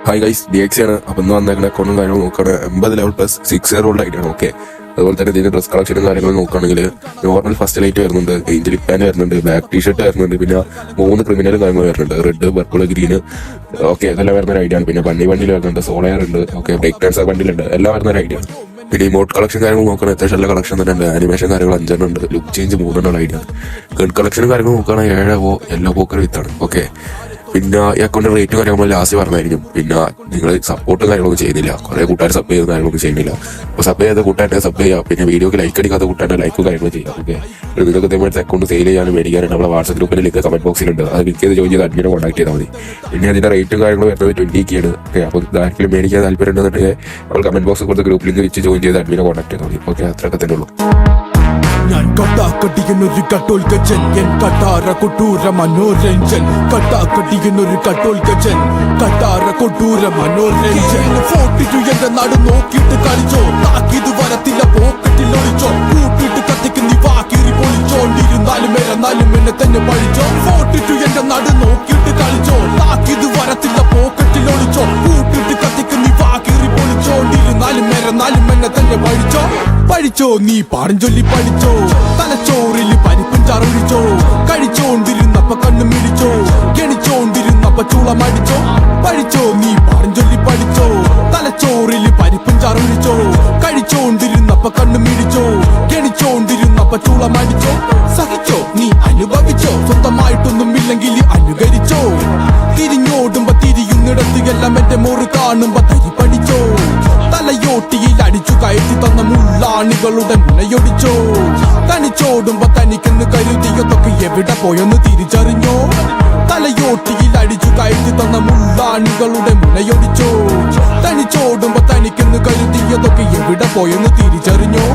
Hi guys, DX ആണ്. അപ്പം ഇന്ന് വന്നേക്കുന്ന അക്കൗണ്ടും കാര്യങ്ങളും നോക്കുകയാണെങ്കിൽ 80 ലെവൽ പ്ലസ് 6 ഇയർ ഓൾഡ് ആയിട്ടാണ്. ഓക്കെ, അതുപോലെ തന്നെ ഇതിന്റെ ഡ്രസ് കളക്ഷനും കാര്യങ്ങളും നോക്കുകയാണെങ്കിൽ നോർമൽ ഫസ്റ്റ് ലൈറ്റ് വരുന്നുണ്ട്, ഏഞ്ചൽ പാന്റ് വരുന്നുണ്ട്, ബാക്ക് ടീഷർട്ട് വരുന്നുണ്ട്, പിന്നെ 3 ക്രിമിനൽ കാര്യങ്ങൾ വരുന്നുണ്ട്, റെഡ്, പർപ്പിൾ, ഗ്രീന്. ഓക്കെ, ഇതെല്ലാം വരുന്ന ഒരു ഐഡിയ ആണ്. പിന്നെ വണ്ടിയിൽ വരുന്നുണ്ട്, സോളയർ ഉണ്ട്, ഓക്കെ, ബ്രേക്ക് ഡാൻസർ വണ്ടിയിലുണ്ട്, എല്ലാം വരുന്ന ഒരു ഐഡിയ ആണ്. പിന്നെ ഇമോട്ട് കളക്ഷൻ കാര്യങ്ങൾ നോക്കുകയാണെങ്കിൽ അത്യാവശ്യം നല്ല കളക്ഷൻ തന്നെ ഉണ്ട്. ആനിമേഷൻ കാര്യങ്ങൾ 5 ഉണ്ട്, ലുക്ക് ചേഞ്ച് 3 ഐഡിയ ആണ്. ഗൺ കളക്ഷനും കാര്യങ്ങൾ നോക്കുകയാണെങ്കിൽ 7 യെല്ലോ പോക്കർ വിത്താണ്. ഓക്കെ, പിന്നെ ഈ അക്കൗണ്ട് റേറ്റും കാര്യങ്ങളും ലാസ്റ്റ് പറഞ്ഞായിരിക്കും. പിന്നെ നിങ്ങൾ സപ്പോർട്ടും കാര്യങ്ങളൊന്നും ചെയ്യുന്നില്ല, കുറെ കൂട്ടുകാർ സബ് ചെയ്യുന്ന കാര്യങ്ങളൊന്നും ചെയ്യുന്നില്ല. അപ്പോൾ സബ് ചെയ്ത കൂട്ടുകാരെ സബ് ചെയ്യുക, പിന്നെ വീഡിയോക്ക് ലൈക്ക് അടിക്കാത്ത കൂട്ടുകാരുടെ ലൈക്കും കാര്യങ്ങളും ചെയ്യുക. ഓക്കെ, നിങ്ങൾക്ക് ഇതേപോലത്തെ അക്കൗണ്ട് സെയിൽ ചെയ്യാനും മേടിക്കാനും നമ്മുടെ വാട്സ്ആപ്പ് ഗ്രൂപ്പിൽ ലിങ്ക് കമന്റ് ബോക്സിലുണ്ട്. അത് ക്ലിക്ക് ചെയ്ത് ജോയിൻ ചെയ്ത് അഡ്മിനെ കോൺടാക്ട് ചെയ്താൽ മതി. പിന്നെ അതിന്റെ റേറ്റും കാര്യങ്ങളും വരുന്നത് 20K ആണ്. ഓക്കെ, അപ്പോൾ ആർക്കെങ്കിലും മേടിക്കാൻ താല്പര്യം ഉണ്ടെന്നുണ്ടെങ്കിൽ നമ്മൾ കമന്റ് ബോക്സിൽ കൊടുത്ത ഗ്രൂപ്പ് ലിങ്ക് വെച്ച് ജോയിൻ ചെയ്ത് അഡ്മിനെ കോൺടാക്ട് ചെയ്താൽ മതി. ഓക്കെ, അത്രയൊക്കെ തന്നെ ഉള്ളൂ. ഞാൻ കട്ടാക്കടിക്കുന്നൊരു കട്ടോൽക്കച്ചൻ, എൻ കട്ടാര കൊട്ടൂര മനോരഞ്ജൻ. കട്ടാക്കടിക്കുന്നൊരു കട്ടോൽക്കച്ചൻ, കട്ടാര കൊട്ടൂര മനോരഞ്ജൻ. 42 എന്റെ നാട് നോക്കിയിട്ട് കളിച്ചോ, താക്കിത് വരത്തില്ല പോക്കറ്റിൽ ഒളിച്ചോ. കൂട്ടിട്ട് കത്തിക്ക് നീ വാക്കിറി പൊളിച്ചോണ്ടിരുന്നാലും എന്നാലും എന്നെ തന്നെ പഴിച്ചോ. 42 എന്റെ നാട് നോക്കിയിട്ട് കളിച്ചോ, താക്കിത് വരത്തില്ല പോക്കറ്റിൽ ഒളിച്ചോ. കൂട്ടിട്ട് കത്തിക്ക് നീ വാക്കിറി പൊളിച്ചോണ്ടിരുന്നാലും എന്നെ തന്നെ പഴിച്ചോ. നീ പാടും ചൊല്ലി പഠിച്ചോ, തലച്ചോറിൽ പരിപ്പും ചറൊഴിച്ചോ. കഴിച്ചോണ്ടിരുന്നപ്പ കണ്ണും മിടിച്ചോ, ഗണിച്ചോണ്ടിരുന്നപ്പ ചൂളമടിച്ചോ. പഠിച്ചോ, നീ പാടും ചൊല്ലി പഠിച്ചോ, തലച്ചോറിൽ പരിപ്പും ചറൊഴിച്ചോ. കഴിച്ചോണ്ടിരുന്നപ്പ കണ്ണും മിടിച്ചോ, ഗണിച്ചോണ്ടിരുന്നപ്പ ചൂളമടിച്ചോ. സഹിച്ചോ, നീ അനുഭവിച്ചോ, സ്വന്തമായിട്ടൊന്നും ഇല്ലെങ്കിൽ അനുകരിച്ചോ. തിരിഞ്ഞോടുമ്പോ തിരിയുന്നിടത്ത് എല്ലാം എന്റെ മോറ് കാണുമ്പോ തരി പഠിച്ചോ. തലയോട്ടിയിൽ അടിച്ചു കയറ്റി തന്ന മുള്ളാണികളുടെ മുനയൊടിച്ചോ. തനിച്ചോടുമ്പോ തനിക്കെന്ന് കരുതിയതൊക്കെ എവിടെ പോയെന്ന് തിരിച്ചറിഞ്ഞോ. തലയോട്ടിയിൽ അടിച്ചു കയറ്റി തന്ന മുള്ളാണികളുടെ മുനയൊടിച്ചോ. തനിച്ചോടുമ്പോ തനിക്കെന്ന് കരുതിയതൊക്കെ എവിടെ പോയെന്ന് തിരിച്ചറിഞ്ഞോ.